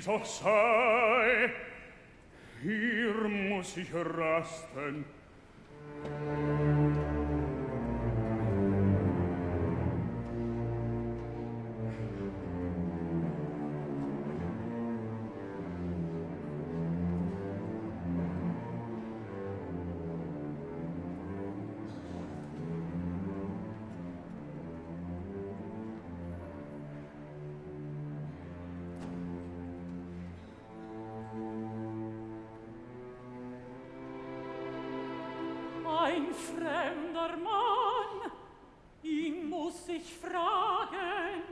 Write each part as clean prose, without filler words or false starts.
wie's auch sei, hier muss ich rasten. Ein fremder Mann, ihn muss ich fragen.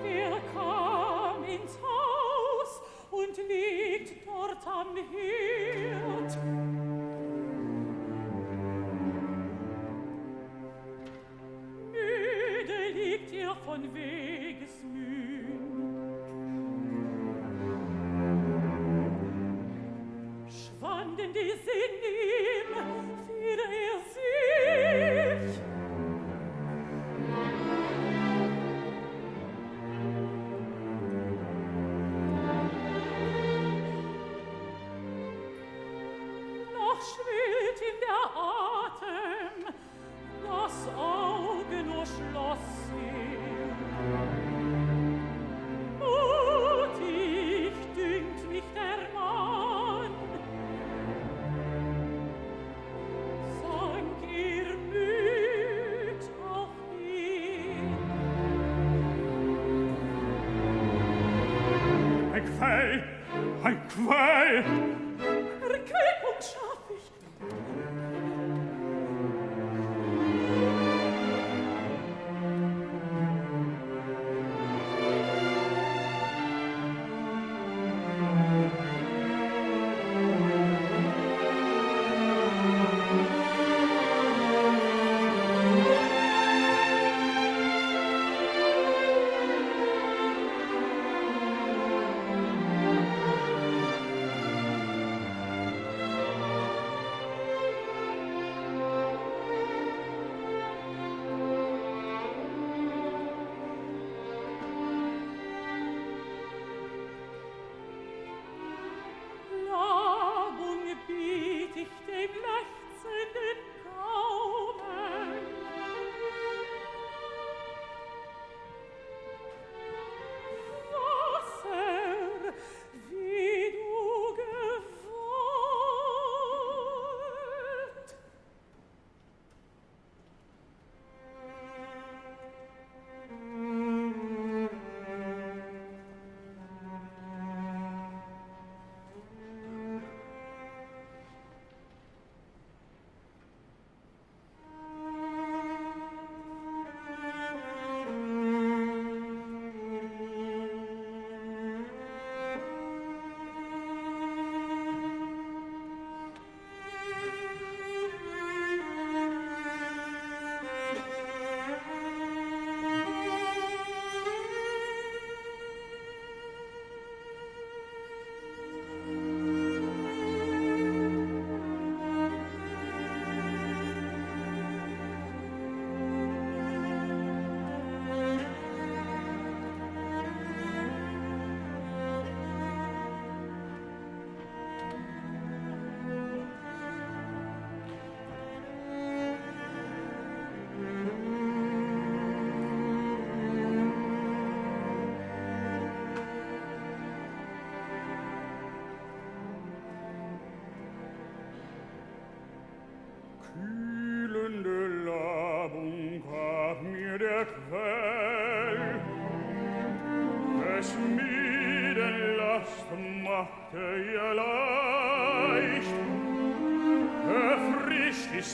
Wer kam ins Haus und liegt dort am Herd? Müde liegt er von Wegesmühen. Schwanden die Sinn ihm, fiel er sich. Noch schwillt in der das Auge nur schloss sie. Mutig dünkt mich der Mann, sank ihr Müt auch hin. Ein Quell! Ein Quell! Erquickung schaff ich.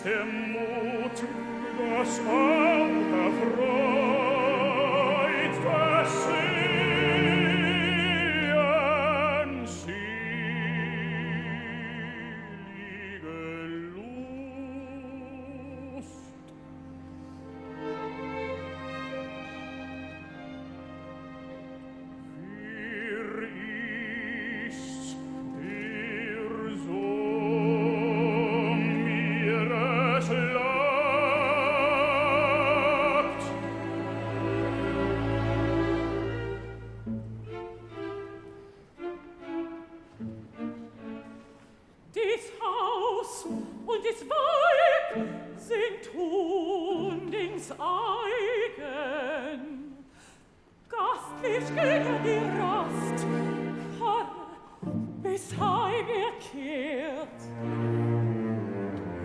Der Mut, das Auge erfreut, das Sehen selige Lust. Wie ist's dir so eigen. Gastlich gegen die Rast, harre, bis heim er kehrt.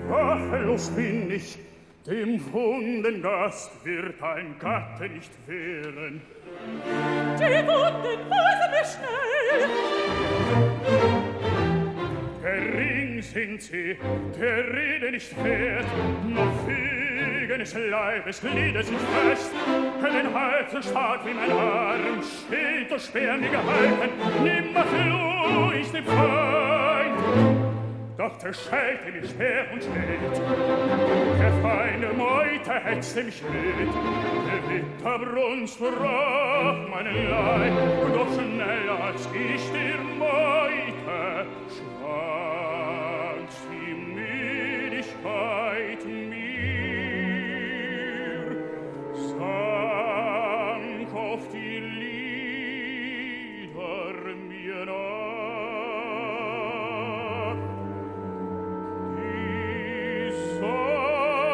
Waffenlos bin ich, dem wunden Gast wird ein Gatte nicht wehren. Die Wunden weisen mir schnell. Gering sind sie, der Rede nicht wert, noch Fügen des Leibes gliedert sich fest, den Hals so stark wie mein Arm, Schild und Speer mir gehalten, nimmer floh ich dem Feind. Doch der Schelte mir schwer und Schild, der feine Meute hetzte mich mit, der Witterbrunst brach meinen Leib, doch schneller als ich der Meute schwankt die Müdigkeit mir, sank auf die Lider mir nach. Die Sonne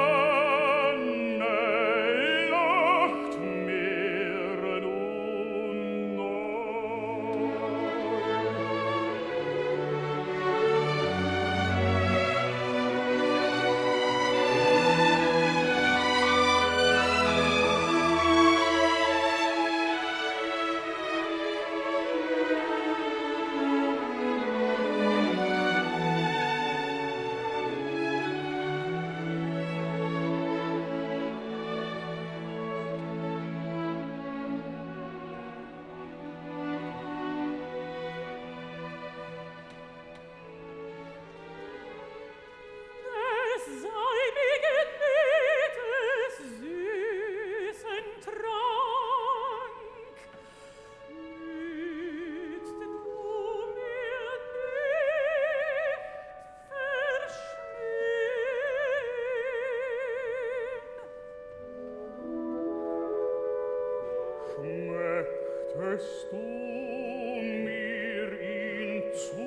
lässt du mir ihn zu.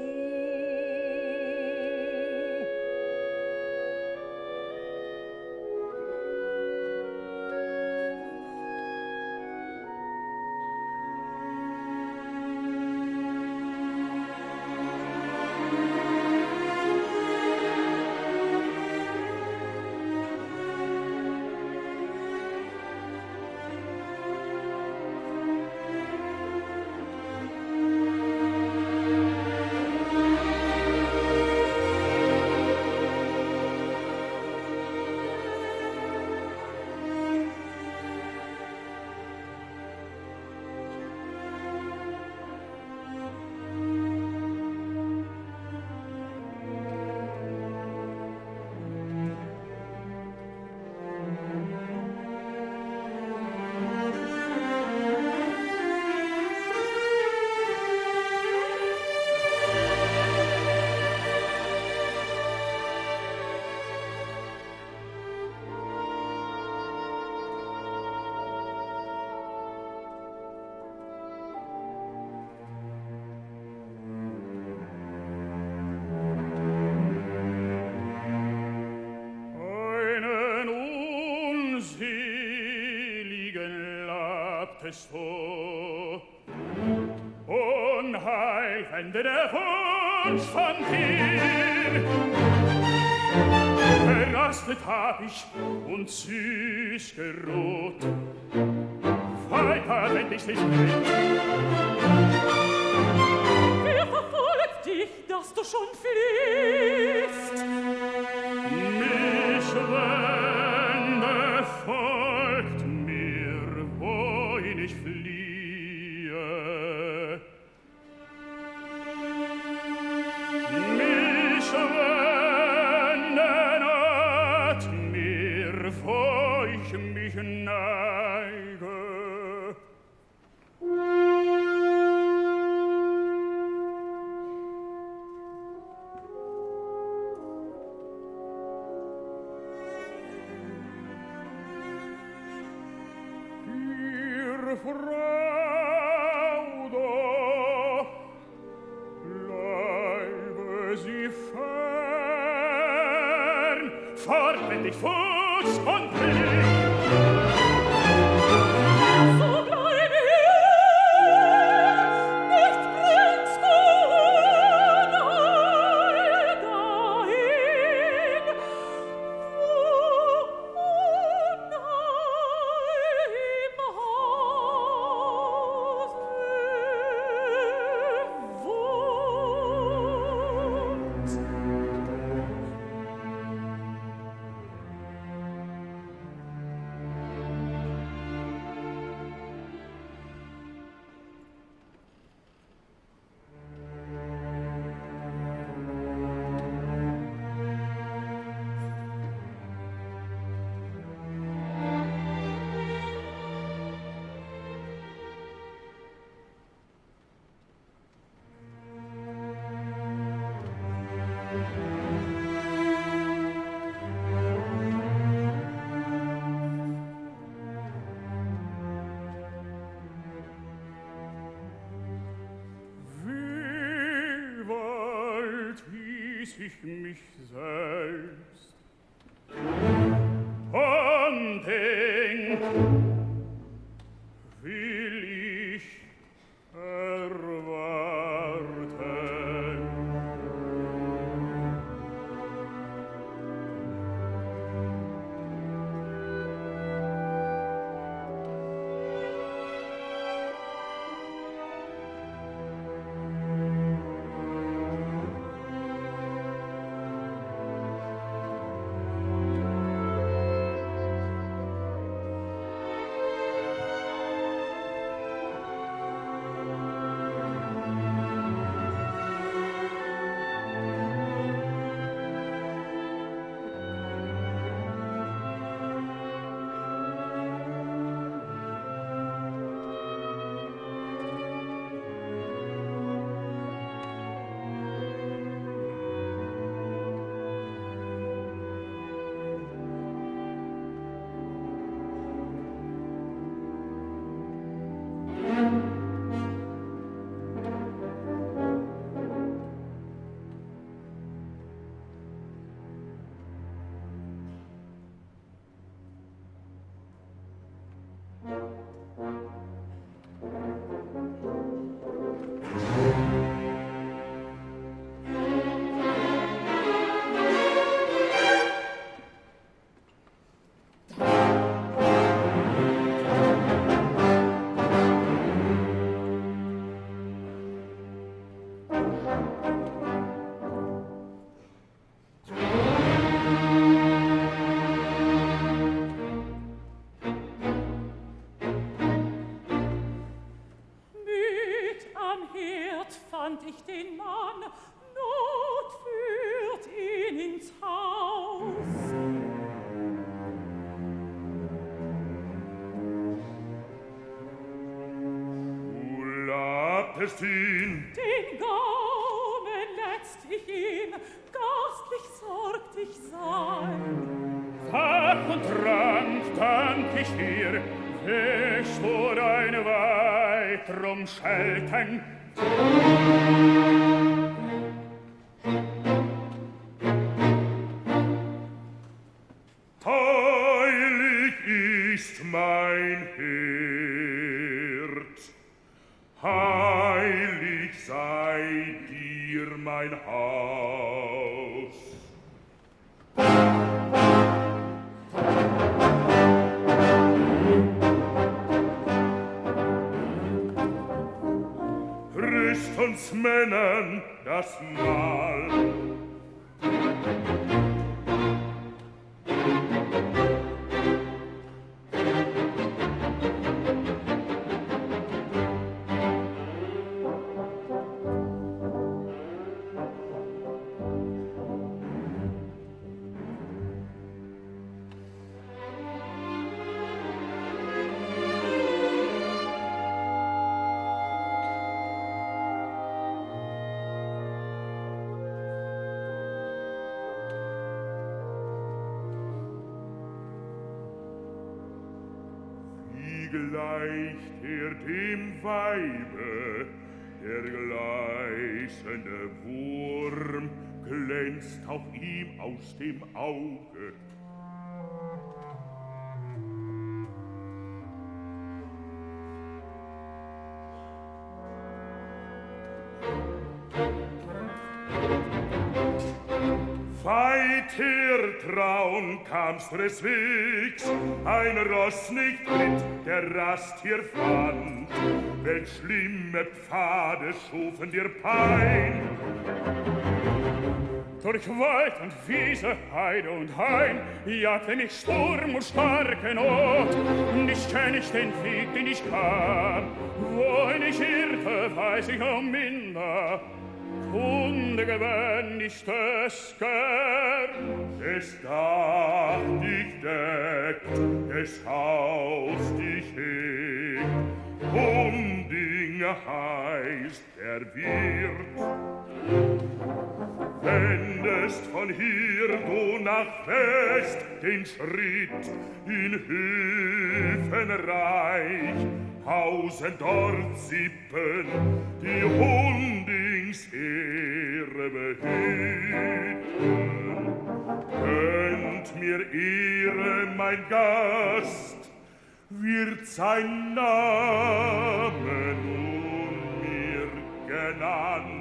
So Unheil wende der Wunsch von dir. Gerastet hab ich und süß geruht. Weiter wend ich nicht hin. Wer verfolgt dich, dass du schon fliehst? Mich wende folgt mir, wohin ich fliehe. Mich wende naht mir, wo ich mich neige. Frau doch, bleibe sie fern, fortwendig Fuß und Blick. So bleibe hier, nicht bringst du Unheil dahin, wo Unheil im Hause wohnt. Wie weit hieß ich mich selbst und denk, will ich erwarten. sagtest ihn. Den Gaumen letzt ich ihm, gastlich sorgt ich sein. Fach und Trank dank ich dir, wächst du deine weitrum Schelten. Heilig ist mein Hirt, heilig sei dir mein Haus. Rüst uns Männern das Mahl. Gleicht er dem Weibe, der gleißende Wurm glänzt auch ihm aus dem Auge. Weiter traun kamst des Wegs, ein Ross nicht ritt, der Rast hier fand. Welch schlimme Pfade schufen dir Pein. Durch Wald und Wiese, Heide und Hain, jagte mich Sturm und starke Not. Nicht kenn ich den Weg, den ich kam, wohin ich irrte, weiß ich auch minder. Kunde gewänn ich des gern, des Dach dich deckt, des Haus dich hegt. Hunding heißt der Wirt. Wendest von hier du nach West den Schritt in Höfenreich, hausen dort Sippen, die Hundings Ehre behüten. Könnt mir Ehre, mein Gast, wird sein Name nun mir genannt.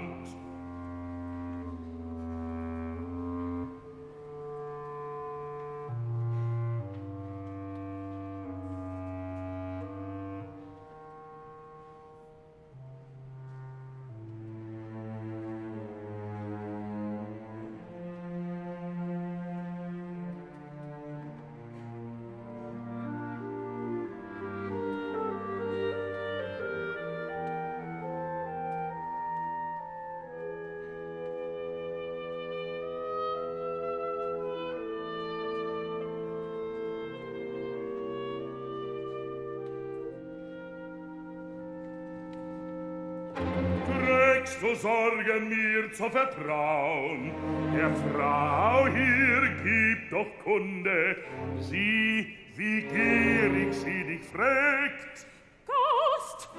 Du Sorgen mir zu vertrauen, der Frau hier gibt doch Kunde, sie, wie gierig sie dich fragt. Gast,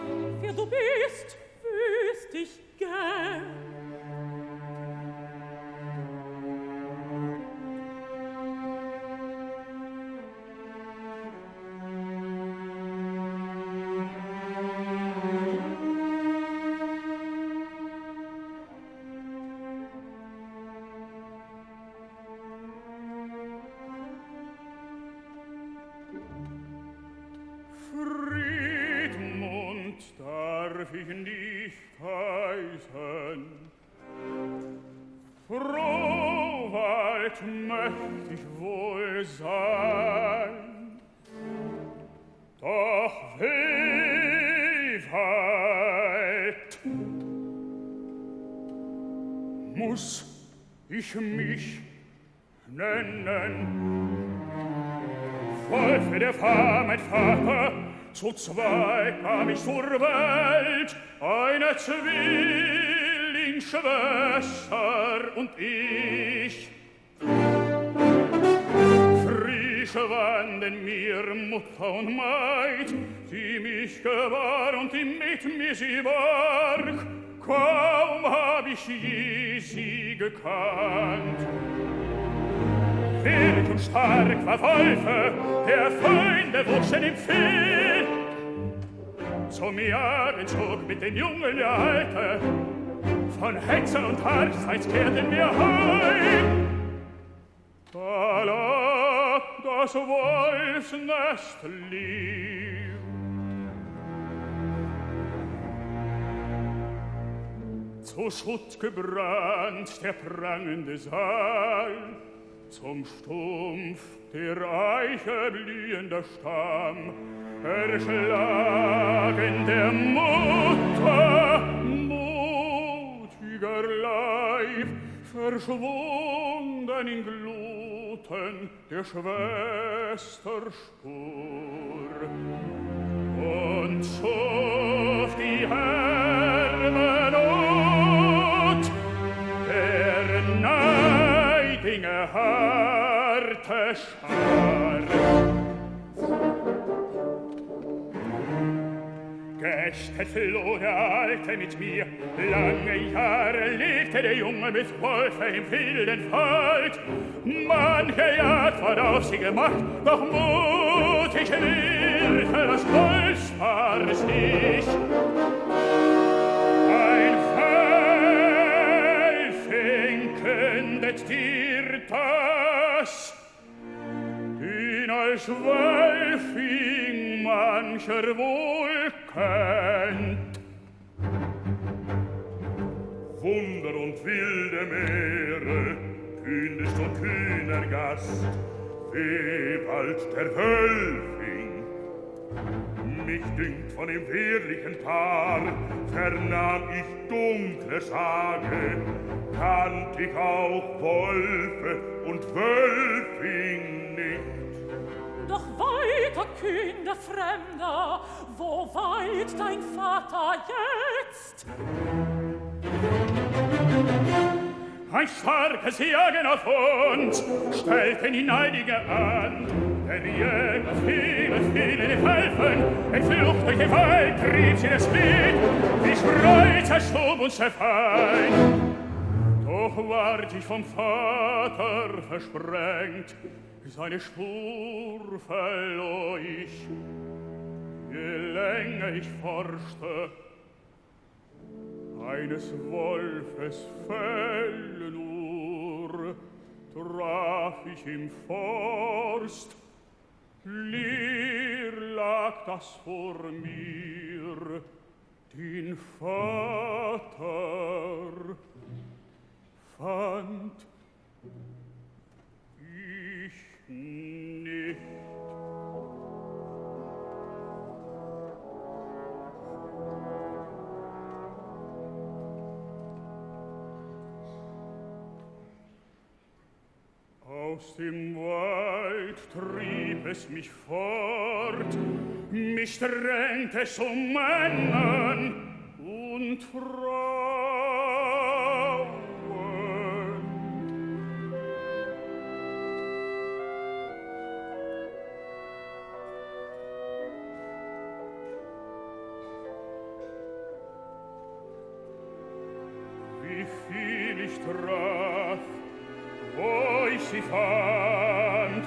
wer du bist, wüsst ich gern. Darf ich dich heißen? Frohwald möcht ich wohl sein, doch Wehwald muss ich mich nennen. Wolfe der Fahr, mein Vater, zu zweit kam ich zur Welt, eine Zwillingsschwester und ich. Frisch wanden mir Mutter und Maid, die mich gebar und die mit mir sie barg. Kaum hab ich je sie gekannt. Wild und stark war Wolfe, der Feinde wuschen im Feld. Zum Jagen zog mit den Jungen der Alte, von Hexen und Hartzeits kehrten wir heim. Da lag das Wolfsnest lieb. Zu Schutt gebrannt der prangende Saal, zum Stumpf der Eiche blühender Stamm, erschlagen der Mutter mutiger Leib, verschwunden in Gluten der Schwester Spur. Und schuf die herbe Not der Neidinge harte Schar. Geächtet floh der Alte mit mir, lange Jahre lebte der Junge mit Wolfe im wilden Wald. Manche Jagd war auf sie gemacht, doch mutig willte das Wolfspaar sich. Ein Wölfing kündet dir das, den als Wölfing mancher wohl kennt. Wunder und wilde Meere, kühnest und kühner Gast, wie bald der Wölfing. Mich dünkt von dem wehrlichen Paar, vernahm ich dunkle Sage, kannt ich auch Wolfe und Wölfing nicht. Doch weiter, kühner Fremder, wo weilt dein Vater jetzt? Ein starkes Jagen auf uns stellten die Neidige an. Der Jäger viele helfen, ein Flucht durch den Wald trieb sie das Lied, wie Schrei zerstob uns der Feind. Doch ward ich vom Vater versprengt, seine Spur verlor ich. Je länger ich forschte, eines Wolfes Fell nur, traf ich im Forst. Leer lag das vor mir, den Vater fand ich nicht. Aus dem Wald trieb es mich fort, mich drängte es um Männern und Frauen. Wie viel ich traf, wo ich sie fand,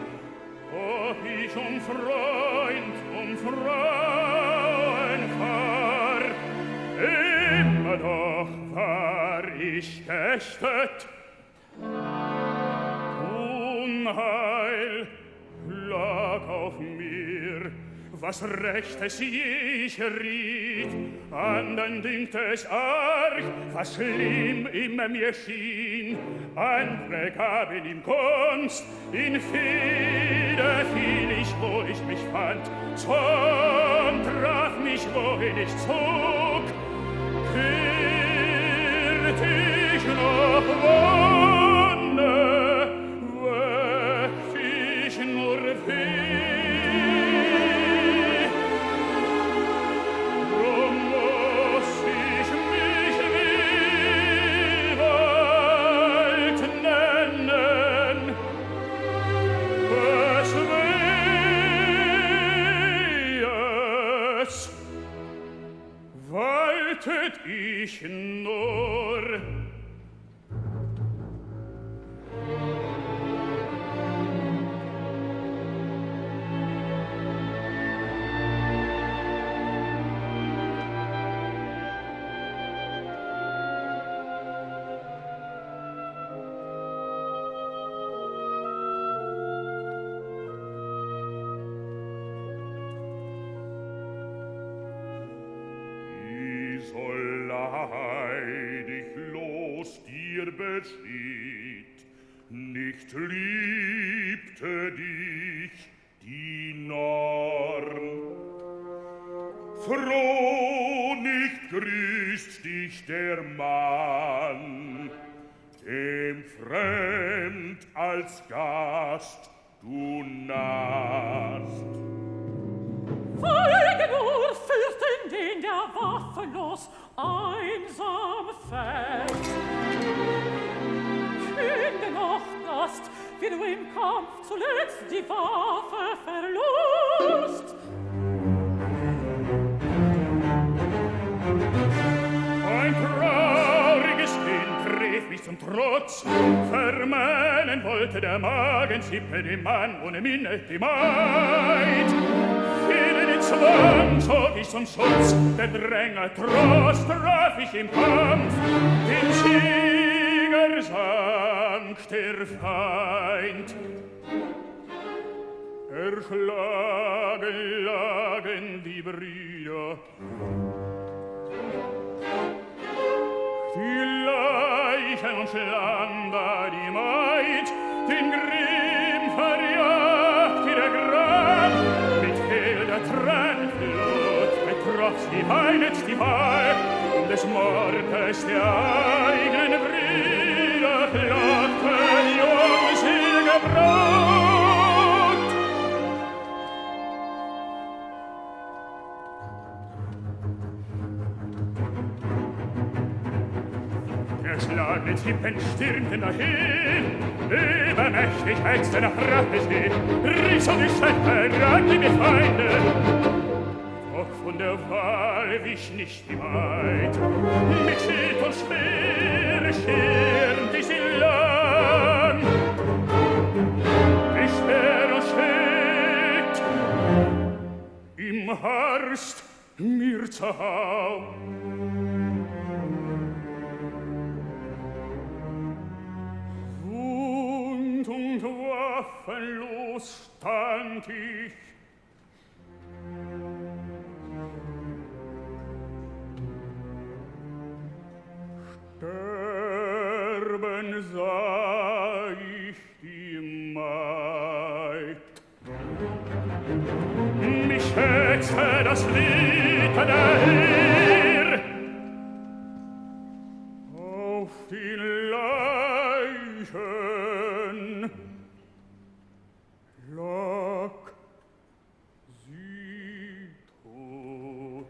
ob ich um Freund, um Frauen war, immer doch war ich geächtet. Unheil lag auf mir, was Rechtes je ich riet, andern dünkt es arg, was schlimm immer mir schien. Andere gaben ihm Gunst, in Fehde fiel ich, wo ich mich fand. Zorn traf mich, wohin ich zog, kehrt ich noch Wonne, wächt ich nur weh. ich nur. Nicht liebte dich die Norn, froh nicht grüßt dich der Mann, dem fremd als Gast du nahst. Folge nur, Fürsten, den der waffenlos einsam fällt. Finde noch Gast, wie du im Kampf zuletzt die Waffe verlust. Ein trauriges Kind rief mich zum Trotz, vermählen wollte der Magensippe dem Mann ohne Minne die Maid. Fiel den Zwang, zog ich zum Schutz, der Dränger Trost traf ich im Kampf, den Sieger sank der Feind. Erschlagen lagen die Brüder, die Leichen und Schlander, die Maid, den Grimm verjagt wie der Gram. Mit Fehl der Tränenflut betroff sie weinet die Wahl, des Mordes der eigenen Brüder flockten jungselige Braut. Der schlagende Zippen stürmte dahin, übermächtig heizte nach Rache sie, riss um die Städte, ragte die Feinde. Doch von der Wahl wich nicht die Maid, mit Schild und Speer schirmte sie lang. Die Speer und Schild im Harst mir zerhau. Wund und waffenlos stand ich, sterben sah ich die Maid. Mich schätzte das Lied der Heer auf die Leichen lag sie tot.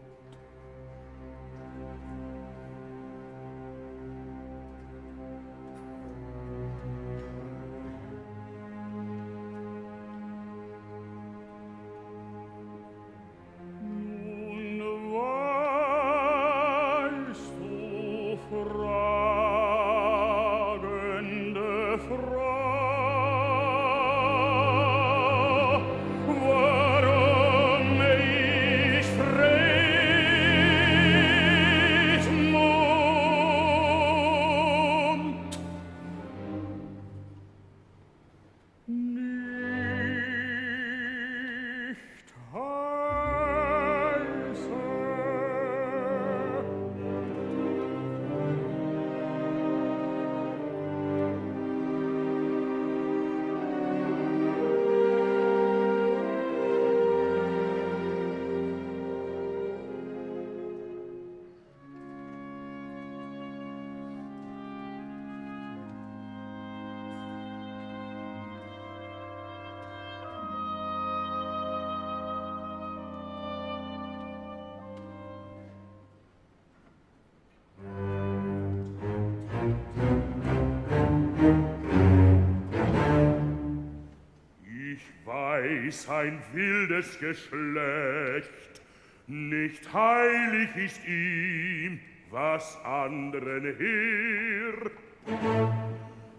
Ein wildes Geschlecht, nicht heilig ist ihm, was anderen hier.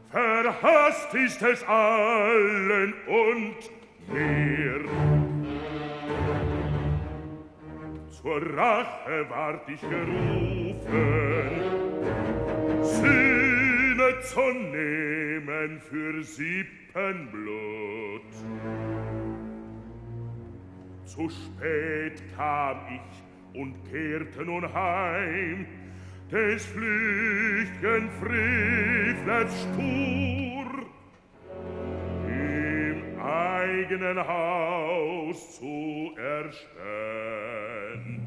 Verhasst ist es allen und mir. Zur Rache ward ich gerufen, Sühne zu nehmen für Sippenblut. Zu spät kam ich und kehrte nun heim, des flücht'gen Frevlers Spur, im eigenen Haus zu erstehen.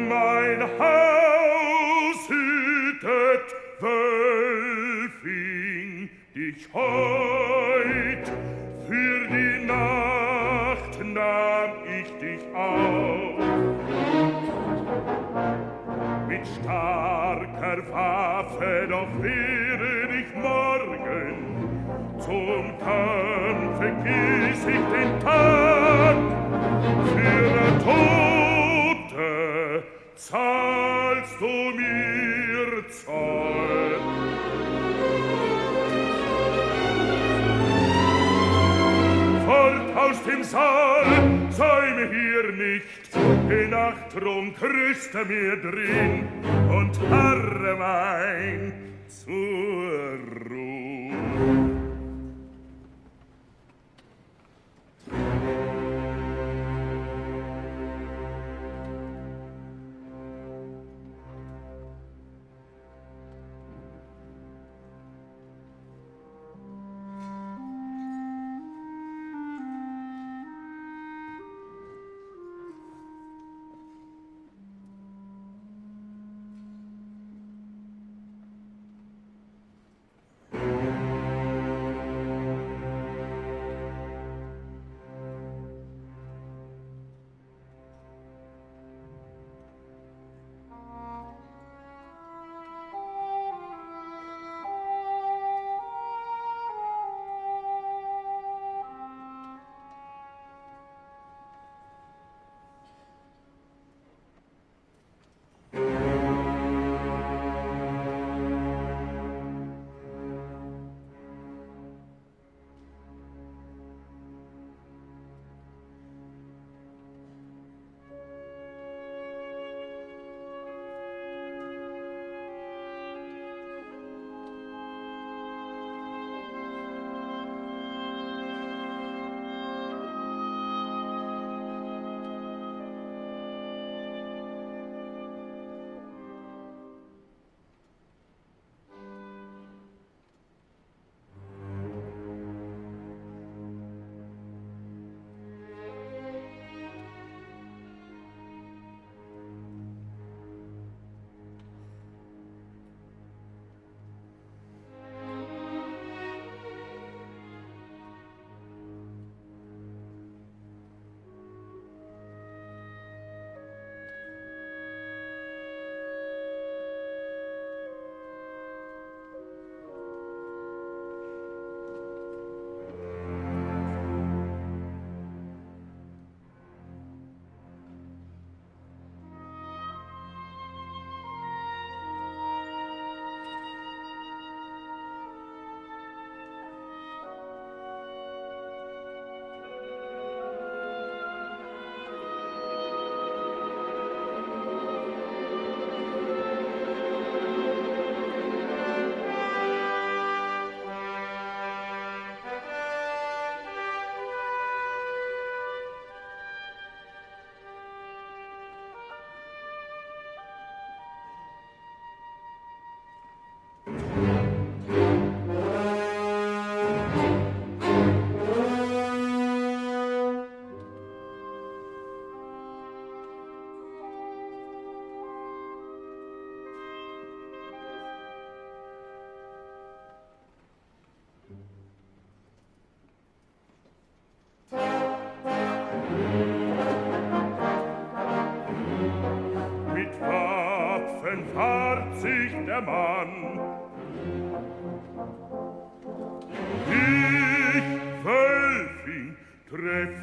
Mein Haus hütet Wölfing, dich heut für die Nacht nahm ich dich auf. Mit starker Waffe doch werde ich morgen zum Kampfe gieß ich den Tag. Für Tote zahlst du mir Zoll. Fort aus dem Saal, säume hier nicht, in Achtung rüste mir drin und harre mein zur Ruh.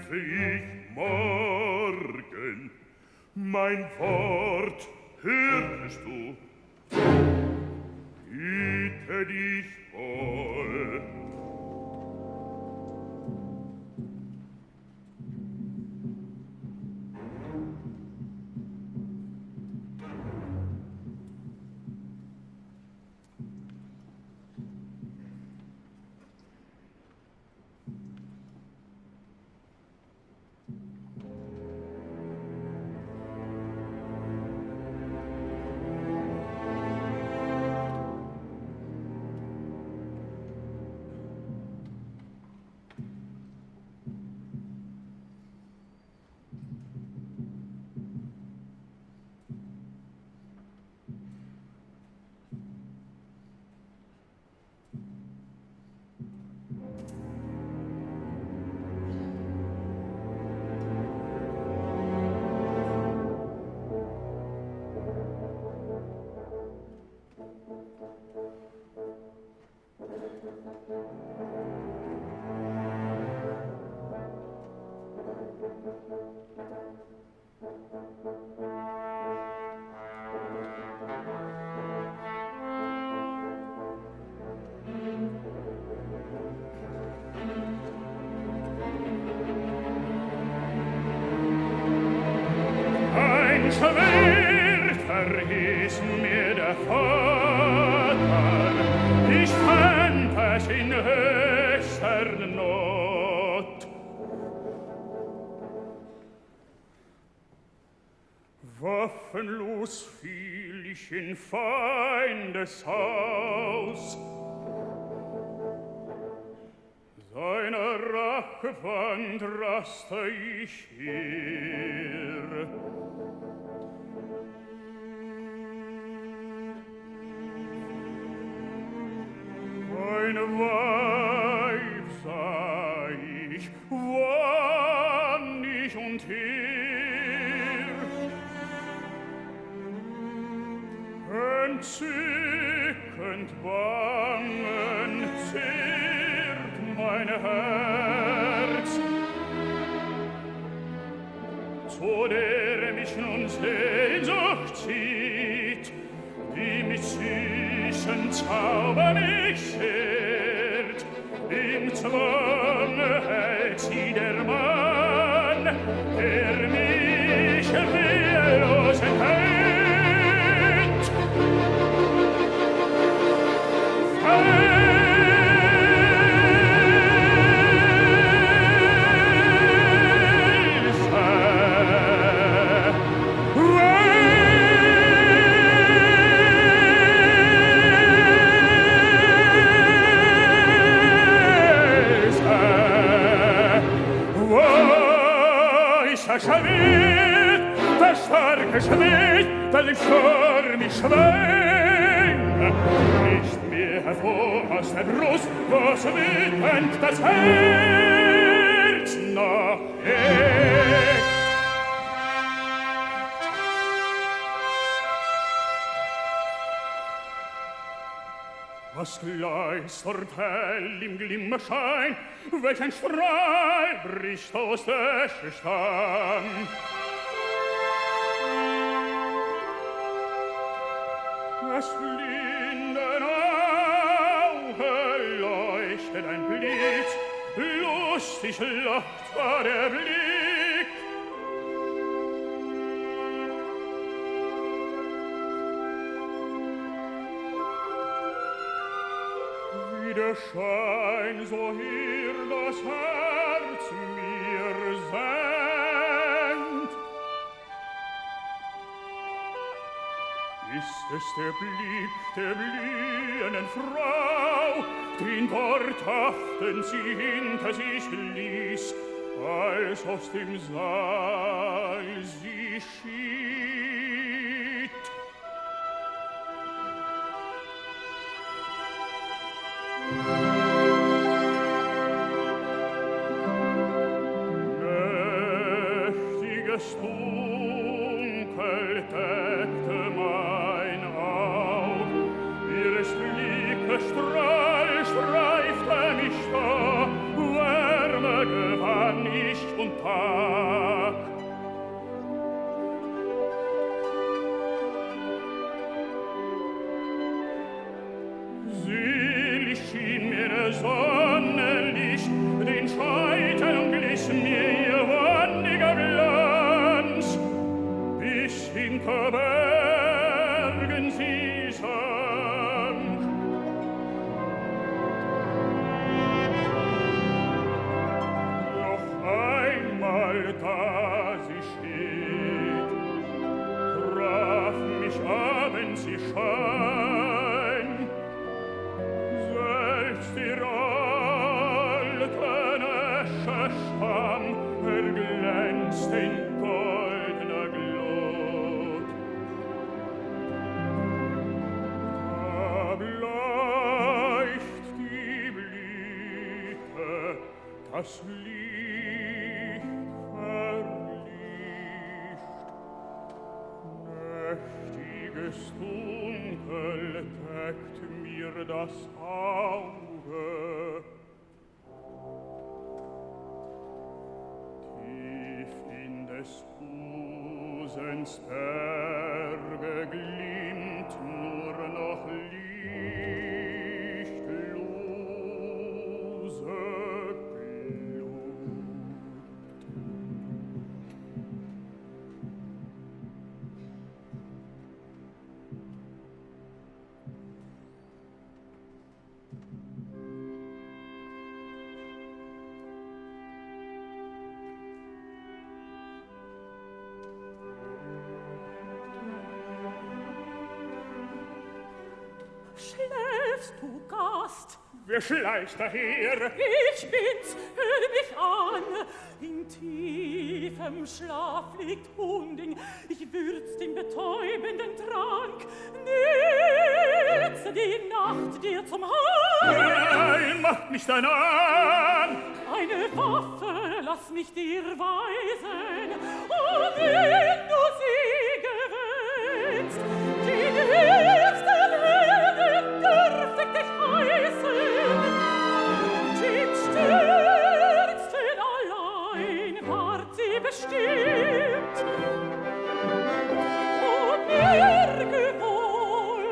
kämpfe ich morgen. Mein Wort hörtest du? Hüte dich wohl. Ein Schwert verhieß mir der Vater, ich fand es in höchster Not. Waffenlos fiel ich in Feindes Haus, seiner Rachewand raste ich hier. Ein Weib sah ich, wann ich und hier. Entzückend bangen zehrt mein Herz, zu der mich nun Sehnsucht zieht, die mit süßen Zauber mich schert. Im Zwange hält sie der Mann, der mich wehrlos enthält. Der starke Schwert, weil ich vor mich schwing, nicht mehr hervor aus der Brust, was wütend das Herz noch hegt. Was gleistert hell im Glimmerschein, welch ein Strahl bricht aus der Stamm. Das blinden Auge leuchtet ein Blitz, lustig lacht war der Blick. Wie der Schein, so hier das Herz mir sendt. Ist es der Blick der blühenden Frau, den dort haften sie hinter sich ließ, als aus dem Saal sie schied? Mächtiges Dunkel deckte mein Aug, ihres Blickes Strahl streifte mich da, Wärme gewann ich und Tag. Selig schien mir der Sonnenlicht, den Scheiteln glich mir ihr wonniger Glanz, bis hinter Bergen sie sank. Noch einmal, da sie steht, traf mich abends ihr Schein, selbst ihr alten Eschestamm erglänzt in goldener Glut. Da bleicht die Blüte, das Licht verlischt, nächtiges Dunkel deckt mir das Auge. Tief in des Busens Berge glimmt nur noch lichtlose Glut. Schläfst du, Gast? Wer schleicht daher? Ich bin's, hör mich an. In tiefem Schlaf liegt Hunding, ich würz den betäubenden Trank. Nütze die Nacht dir zum Heil. Nein, mach mich dein an! Eine Waffe lass mich dir weisen, und wenn du sie gewöhnst, die höchsten Helden dürft ich dich heißen, den stärksten allein ward sie bestimmt. O merke wohl,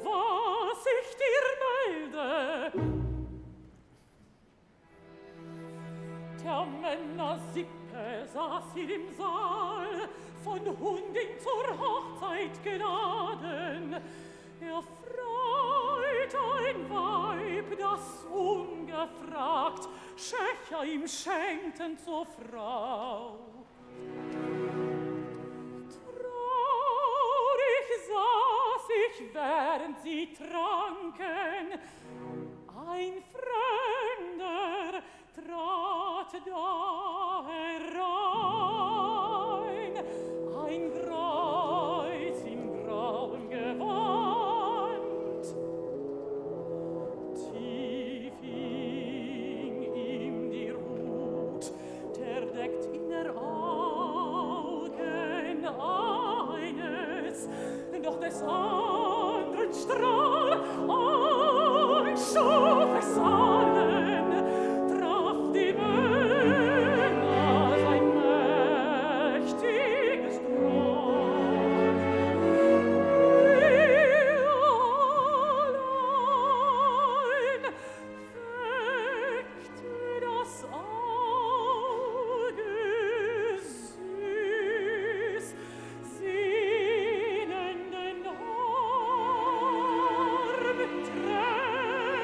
was ich dir melde. Der Männer Sippe saß hier im Saal, von Hunding zur Hochzeit geladen. Erfreut ein Weib, das ungefragt Schächer ihm schenkten zur Frau. Traurig saß ich, während sie tranken. Ein Fremder trat da herein, ein Greis im grauen Gewand. Tief hing ihm die Hut, der deckt inner Augen eines, doch des anderen Strahl schuf es allen, traf die Männer sein mächtiges Traum. Allein weckte das Auge süß, sehnenden Arm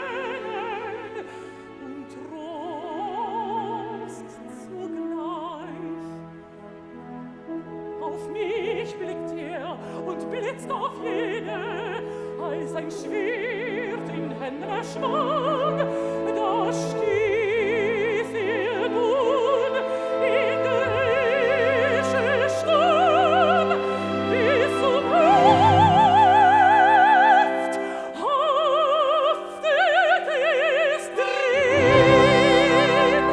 Tränen und Trost zugleich. Auf mich blickt er und blitzt auf jene, als ein Schwert in Händen schwang. Da stieß er nun in Dresche Sturm bis zum Heft, haftet es drin.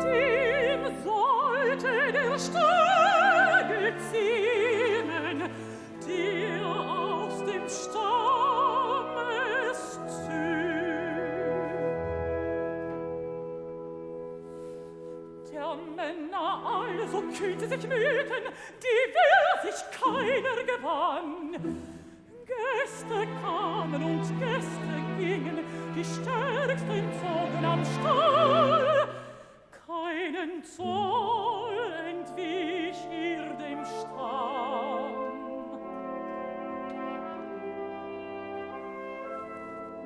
Dem sollte der Stagel zähmen, der aus dem Stamme der Männer also kühnte sich mühten, die Wehr sich keiner gewann. Gäste kamen und Gäste gingen, die Stärksten zogen am Stall. Keinen Zoll entwich ihr dem Stamm.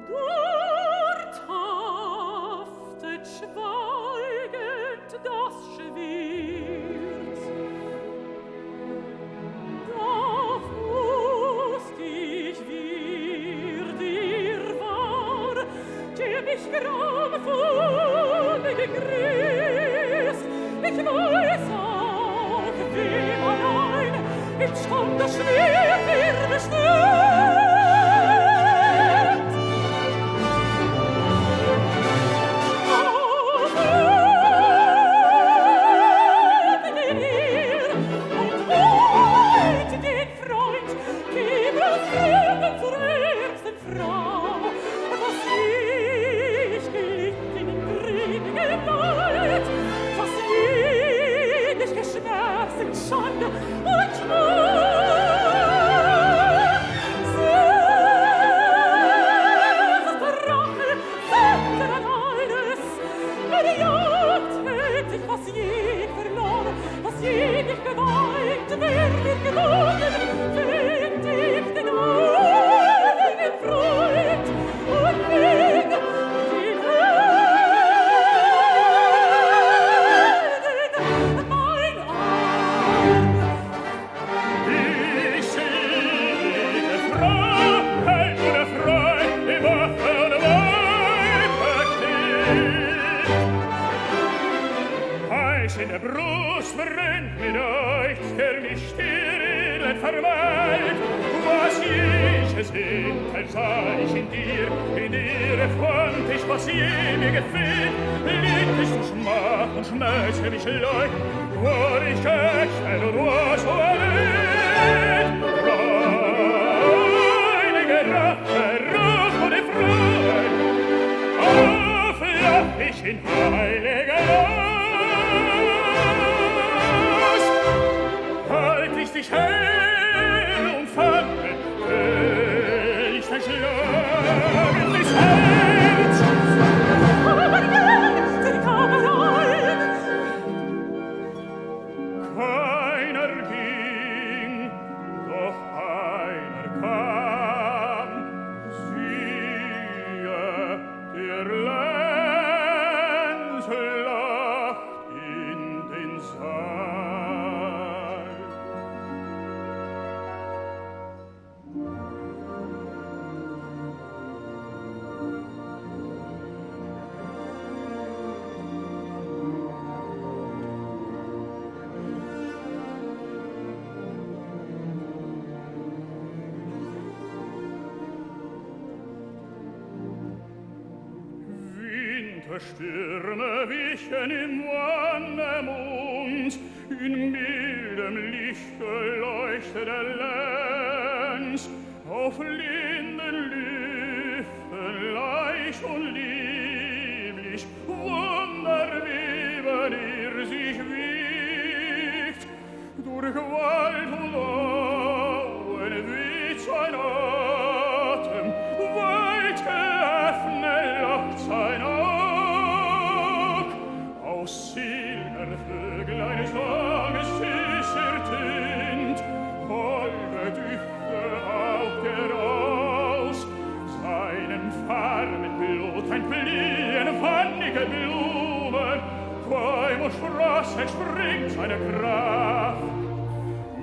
Dort haftet schweigend das Schwert. Da wusst ich, wie dir war, der mich gramvoll gegrüßt. Ich weiß auch, wie allein im Stand das Schwert dir bestört. Schande und Stürme wichen im Wonnemund, in mildem Lichte leuchtet der Lenz, auf linden Lüften leicht und lieblich, Wunderweben ihr sich wiegt, durch Wald und Auen weht sein Atem, weit geöffnet lacht sein Auge. Aus Silbervöglein Schwanges süßer Tint, holde Düfte haucht aus, seinen farben Blut ein Fliehen fannige Blumen, Quaim und Spross entspringt seine Kraft.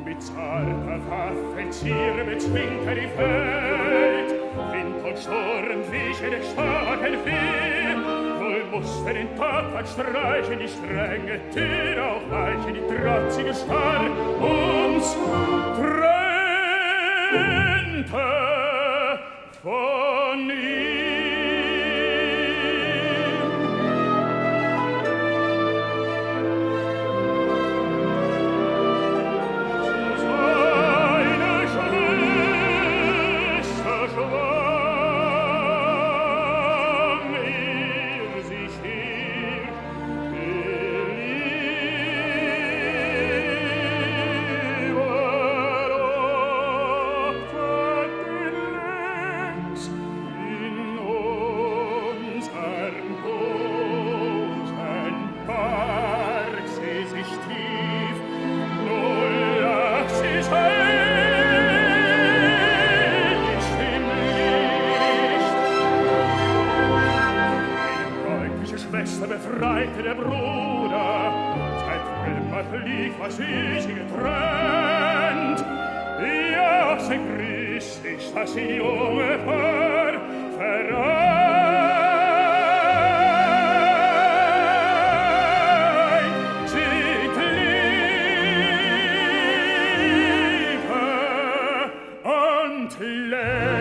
Mit zarter Waffe Zier bezwingt die Feld, Wind und Sturm wiechen der starken Wind, musste den Tag streichen, die strenge Tür aufweichen, die trotzige Starr uns trennte von ihm. Seine Schwester schwang ihr sich hier, Bruder, seit lief, was ich getrennt. Ja, sein Grüß ist das junge Paar vereint. Sie Liebe und Lenz.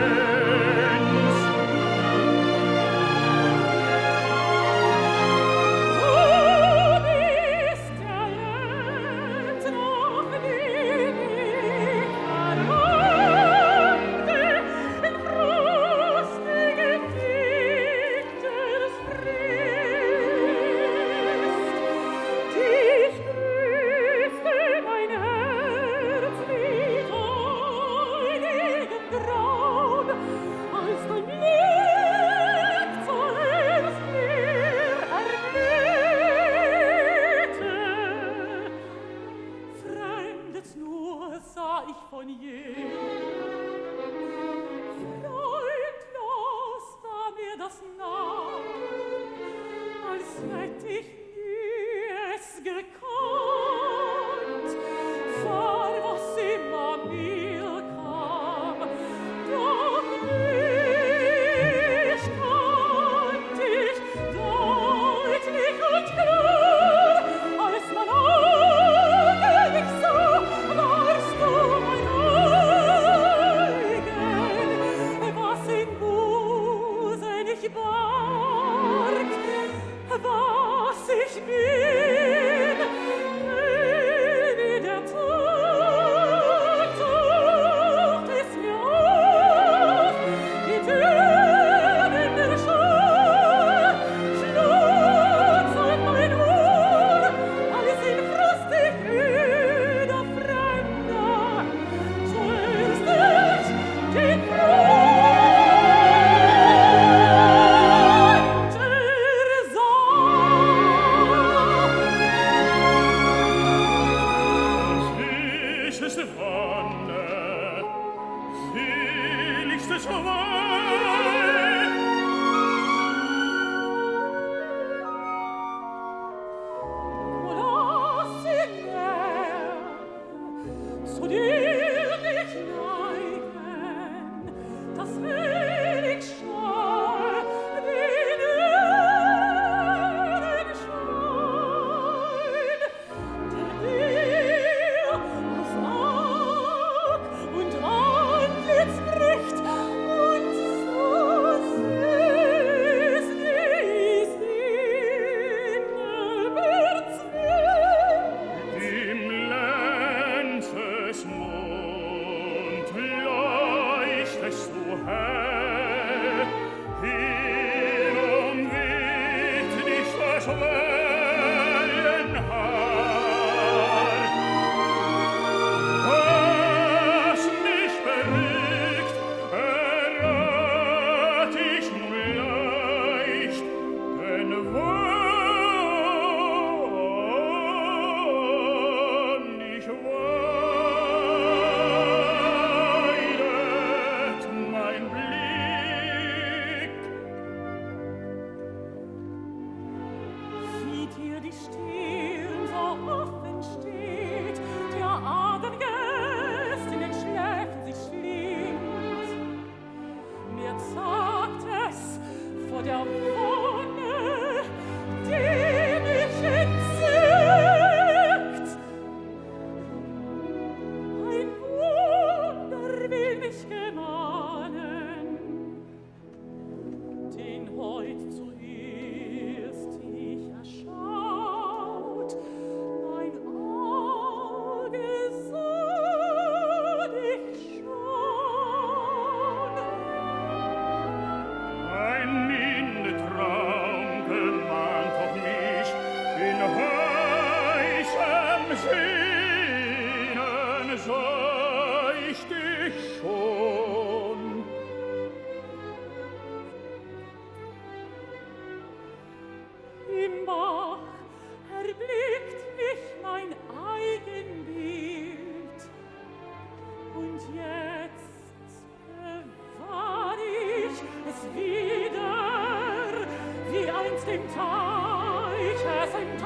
Im Teich es ein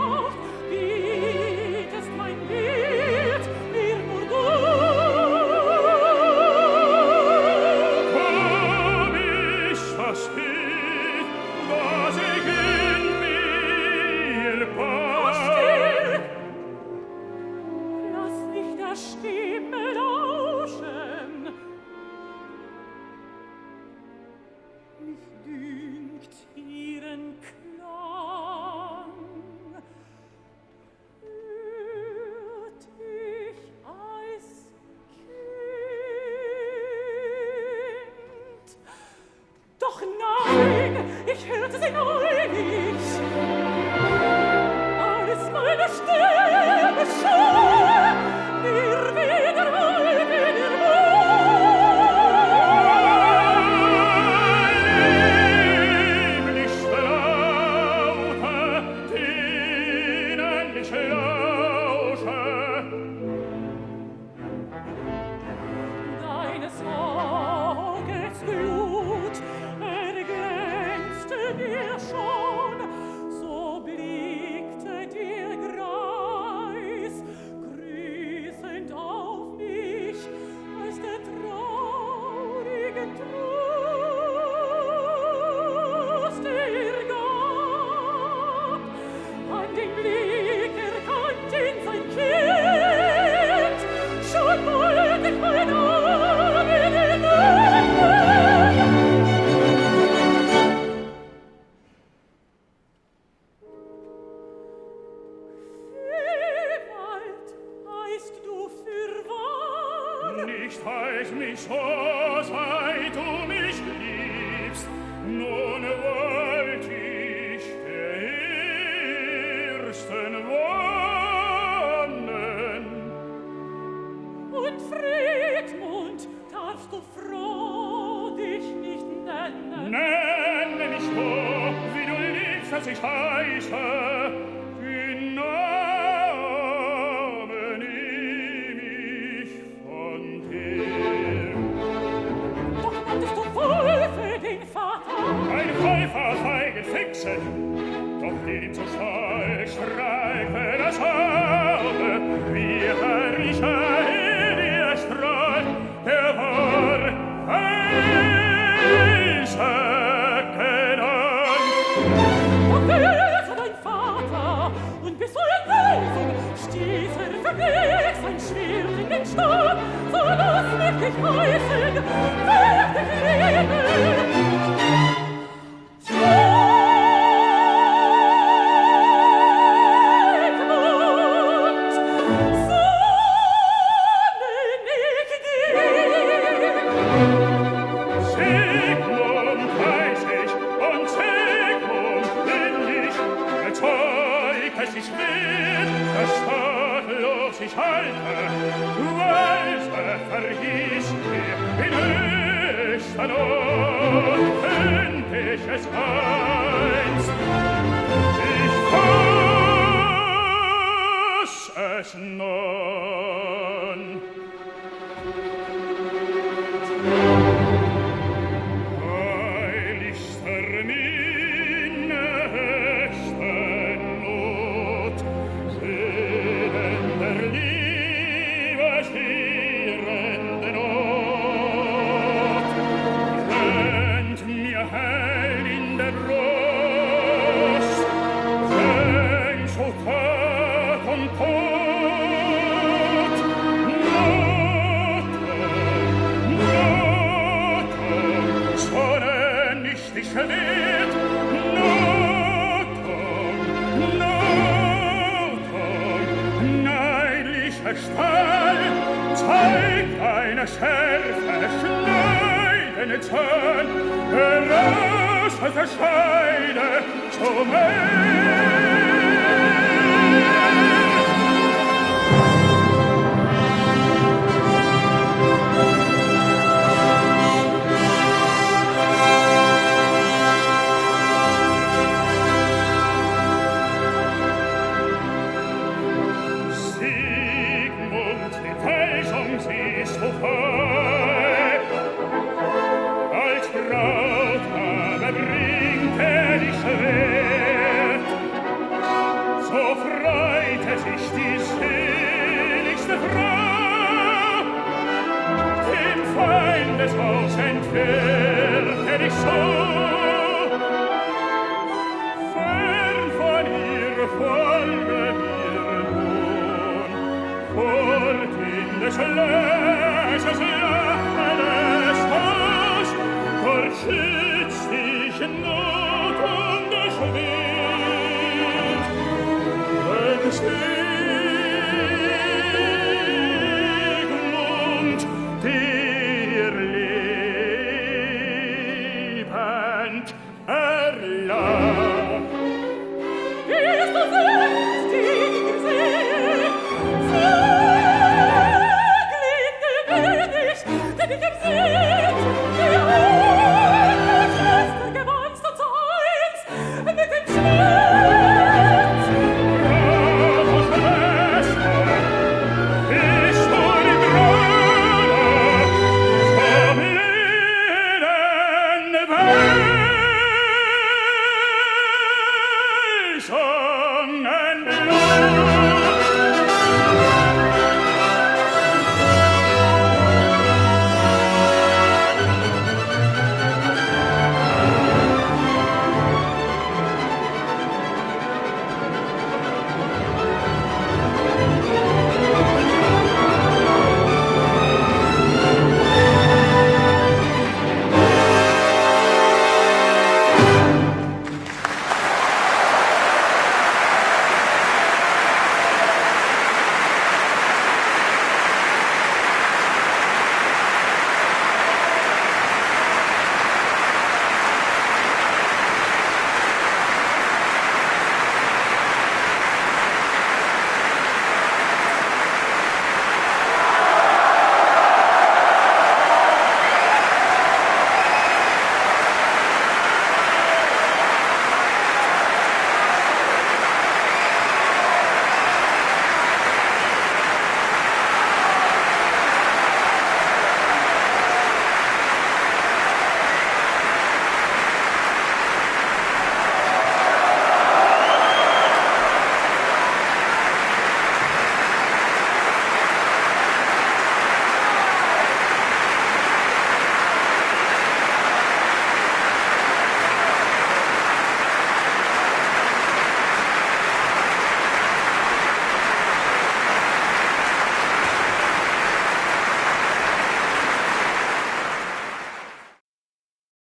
nicht weiß mich so, seit du mich liebst. Nun wollt ich der Ersten wohnen. Und Friedmund, darfst du froh dich nicht nennen? Nenne mich doch, wie du liebst, dass ich heiße. Die Namen nehm ich von dir. Doch nanntest du Wolfe den Vater? Ein Käufer feigen Fixen, doch den zu Stall streife das Auge, wie herrlicher ihr strahlt, der war heißer genannt. Und wer ist dein Vater? Und bist du in Weisung? Stieß vergeblich sein Schwert in den Stab, so lass mich dich heißen, wer dich lieben. Ich halte, du weißt, verhieß mir in höchster Not, find ich es einst. Ich fass es nun. Heiligster Minne, höchster Not, der Liebe stierende Not, brennt mir hell in der Brust, wenn so Tod und Tod, Notung, so nenn ich dich verwehrt, Stall zeigt eine schärfe, schneidende Zahn, heraus aus der Scheide zum Meer. Als Braut aber bringt dich Schwert, so freute sich die seligste Frau, dem Feindeshaus entfernte dich so, fern von ihr folge mir nun, fort in des Leises dort schützt dich Not und das Wind, wenn Sigmund dir liebend erlag. Ist du selbst die gesehen? Sag, liegt dir nicht, denn ich gesehen, Song and blood.